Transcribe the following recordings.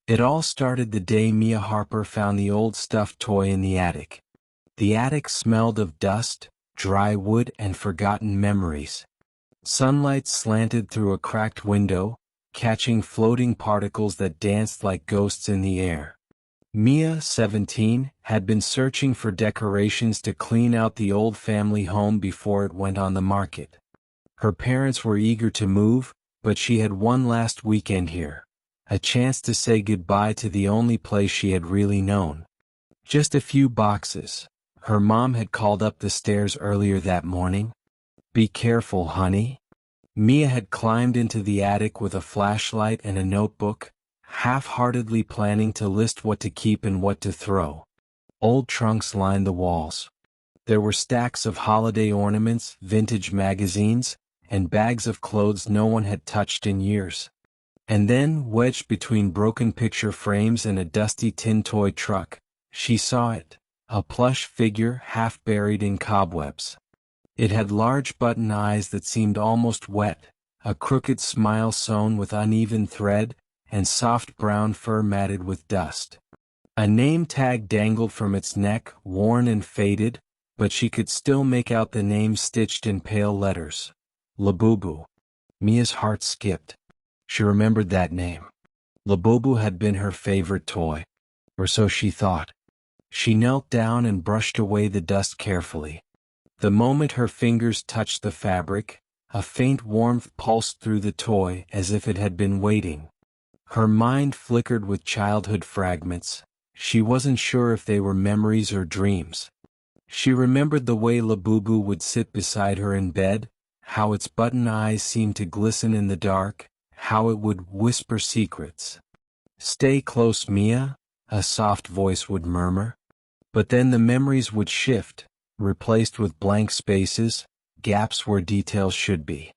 It all started the day Mia Harper found the old stuffed toy in the attic. The attic smelled of dust, dry wood, and forgotten memories. Sunlight slanted through a cracked window, catching floating particles that danced like ghosts in the air. Mia, 17, had been searching for decorations to clean out the old family home before it went on the market. Her parents were eager to move, but she had one last weekend here, a chance to say goodbye to the only place she had really known. Just a few boxes. Her mom had called up the stairs earlier that morning. "Be careful, honey." Mia had climbed into the attic with a flashlight and a notebook, half-heartedly planning to list what to keep and what to throw. Old trunks lined the walls. There were stacks of holiday ornaments, vintage magazines, and bags of clothes no one had touched in years. And then, wedged between broken picture frames and a dusty tin toy truck, she saw it, a plush figure half buried in cobwebs. It had large button eyes that seemed almost wet, a crooked smile sewn with uneven thread, and soft brown fur matted with dust. A name tag dangled from its neck, worn and faded, but she could still make out the name stitched in pale letters. Labubu. Mia's heart skipped. She remembered that name. Labubu had been her favorite toy. Or so she thought. She knelt down and brushed away the dust carefully. The moment her fingers touched the fabric, a faint warmth pulsed through the toy as if it had been waiting. Her mind flickered with childhood fragments. She wasn't sure if they were memories or dreams. She remembered the way Labubu would sit beside her in bed, how its button eyes seemed to glisten in the dark, how it would whisper secrets. "Stay close, Mia," a soft voice would murmur. But then the memories would shift, replaced with blank spaces, gaps where details should be.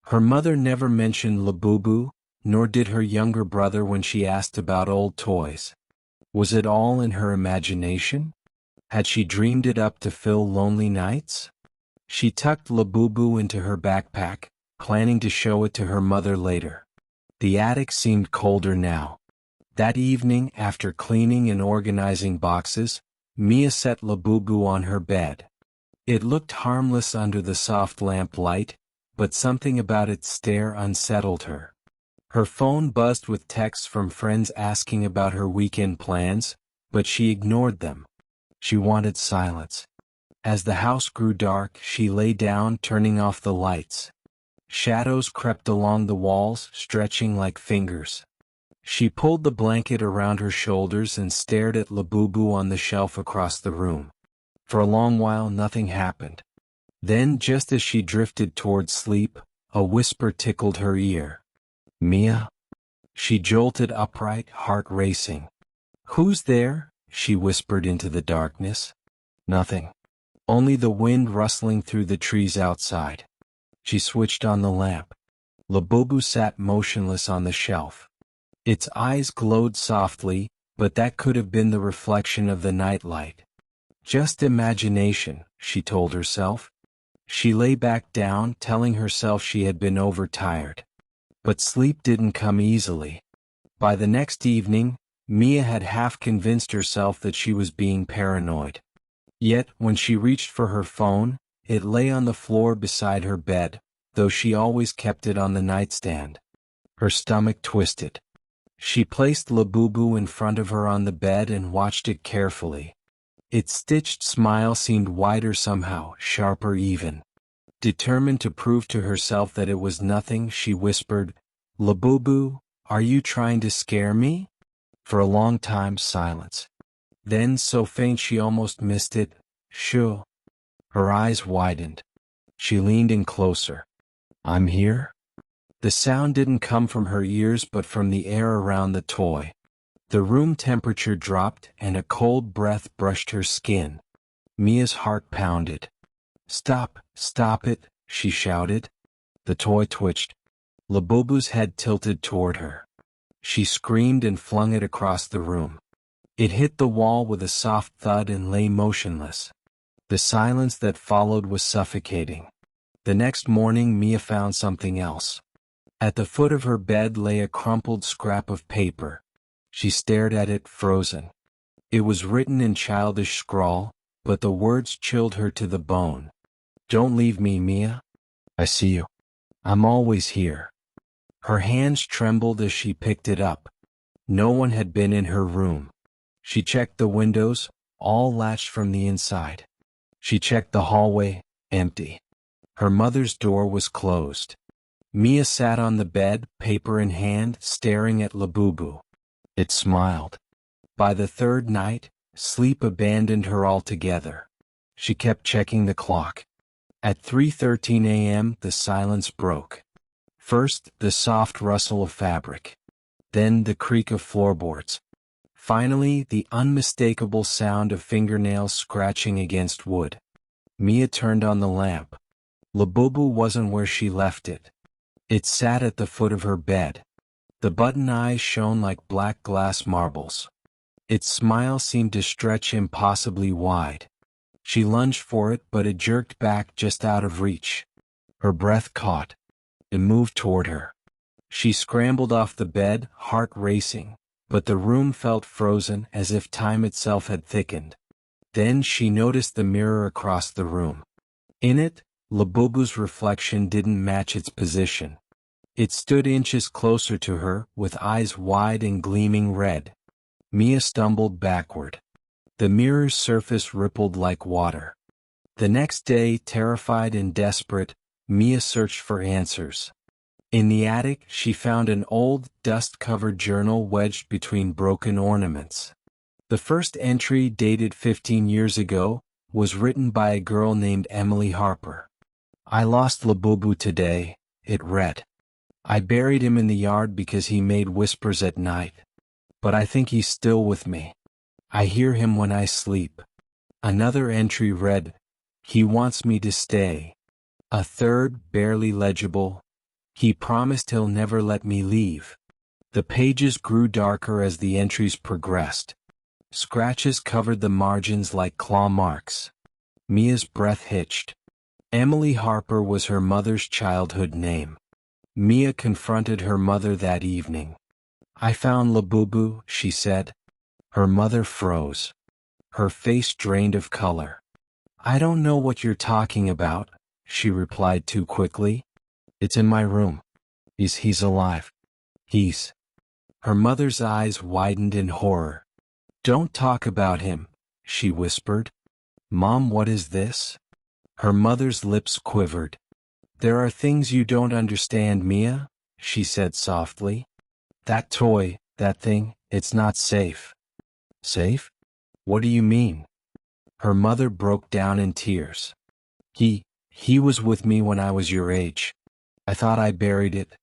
Her mother never mentioned Labubu, nor did her younger brother when she asked about old toys. Was it all in her imagination? Had she dreamed it up to fill lonely nights? She tucked Labubu into her backpack, planning to show it to her mother later. The attic seemed colder now. That evening, after cleaning and organizing boxes, Mia set Labubu on her bed. It looked harmless under the soft lamp light, but something about its stare unsettled her. Her phone buzzed with texts from friends asking about her weekend plans, but she ignored them. She wanted silence. As the house grew dark, she lay down, turning off the lights. Shadows crept along the walls, stretching like fingers. She pulled the blanket around her shoulders and stared at Labubu on the shelf across the room. For a long while nothing happened. Then, just as she drifted toward sleep, a whisper tickled her ear. "Mia?" She jolted upright, heart racing. "Who's there?" she whispered into the darkness. Nothing. Only the wind rustling through the trees outside. She switched on the lamp. Labubu sat motionless on the shelf. Its eyes glowed softly, but that could have been the reflection of the nightlight. Just imagination, she told herself. She lay back down, telling herself she had been overtired. But sleep didn't come easily. By the next evening, Mia had half convinced herself that she was being paranoid. Yet, when she reached for her phone, it lay on the floor beside her bed, though she always kept it on the nightstand. Her stomach twisted. She placed Labubu in front of her on the bed and watched it carefully. Its stitched smile seemed wider somehow, sharper even. Determined to prove to herself that it was nothing, she whispered, "Labubu, are you trying to scare me?" For a long time, silence. Then, so faint she almost missed it, "Shoo." Her eyes widened. She leaned in closer. "I'm here?" The sound didn't come from her ears but from the air around the toy. The room temperature dropped and a cold breath brushed her skin. Mia's heart pounded. "Stop, stop it," she shouted. The toy twitched. Labubu's head tilted toward her. She screamed and flung it across the room. It hit the wall with a soft thud and lay motionless. The silence that followed was suffocating. The next morning Mia found something else. At the foot of her bed lay a crumpled scrap of paper. She stared at it, frozen. It was written in childish scrawl, but the words chilled her to the bone. Don't leave me, Mia. I see you. I'm always here. Her hands trembled as she picked it up. No one had been in her room. She checked the windows, all latched from the inside. She checked the hallway, empty. Her mother's door was closed. Mia sat on the bed, paper in hand, staring at Labubu. It smiled. By the third night, sleep abandoned her altogether. She kept checking the clock. At 3:13 a.m., the silence broke. First, the soft rustle of fabric. Then the creak of floorboards. Finally, the unmistakable sound of fingernails scratching against wood. Mia turned on the lamp. Labubu wasn't where she left it. It sat at the foot of her bed. The button eyes shone like black glass marbles. Its smile seemed to stretch impossibly wide. She lunged for it, but it jerked back just out of reach. Her breath caught. It moved toward her. She scrambled off the bed, heart racing, but the room felt frozen, as if time itself had thickened. Then she noticed the mirror across the room. In it, Labubu's reflection didn't match its position. It stood inches closer to her, with eyes wide and gleaming red. Mia stumbled backward. The mirror's surface rippled like water. The next day, terrified and desperate, Mia searched for answers. In the attic, she found an old, dust-covered journal wedged between broken ornaments. The first entry, dated 15 years ago, was written by a girl named Emily Harper. I lost Labubu today, it read. I buried him in the yard because he made whispers at night. But I think he's still with me. I hear him when I sleep. Another entry read, he wants me to stay. A third, barely legible, he promised he'll never let me leave. The pages grew darker as the entries progressed. Scratches covered the margins like claw marks. Mia's breath hitched. Emily Harper was her mother's childhood name. Mia confronted her mother that evening. I found Labubu, she said. Her mother froze. Her face drained of color. I don't know what you're talking about, she replied too quickly. It's in my room. He's alive. Her mother's eyes widened in horror. Don't talk about him, she whispered. Mom, what is this? Her mother's lips quivered. There are things you don't understand, Mia, she said softly. That toy, that thing, it's not safe. Safe? What do you mean? Her mother broke down in tears. He was with me when I was your age. I thought I buried it.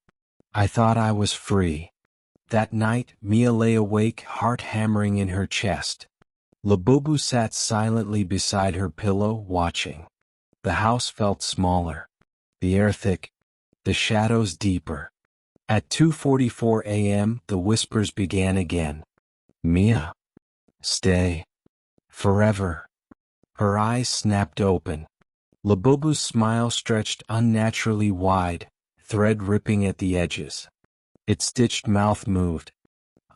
I thought I was free. That night, Mia lay awake, heart hammering in her chest. Labubu sat silently beside her pillow, watching. The house felt smaller. The air thick. The shadows deeper. At 2:44 a.m., the whispers began again. Mia. Stay. Forever. Her eyes snapped open. Labubu's smile stretched unnaturally wide, thread ripping at the edges. Its stitched mouth moved.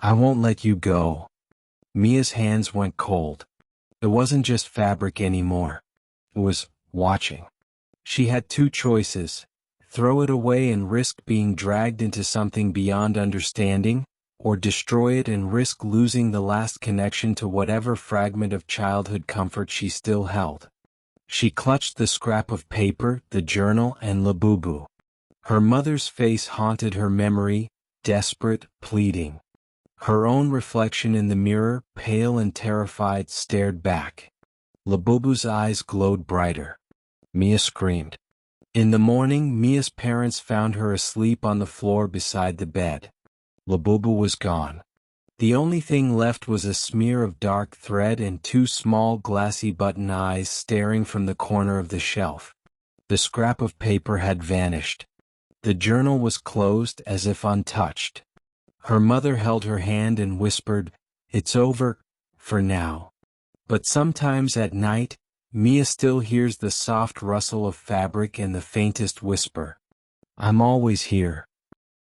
I won't let you go. Mia's hands went cold. It wasn't just fabric anymore. It was watching. She had two choices: throw it away and risk being dragged into something beyond understanding, or destroy it and risk losing the last connection to whatever fragment of childhood comfort she still held. She clutched the scrap of paper, the journal, and Labubu. Her mother's face haunted her memory, desperate, pleading. Her own reflection in the mirror, pale and terrified, stared back. Labubu's eyes glowed brighter. Mia screamed. In the morning, Mia's parents found her asleep on the floor beside the bed. Labubu was gone. The only thing left was a smear of dark thread and two small glassy button eyes staring from the corner of the shelf. The scrap of paper had vanished. The journal was closed as if untouched. Her mother held her hand and whispered, "It's over, for now." But sometimes at night, Mia still hears the soft rustle of fabric and the faintest whisper. I'm always here.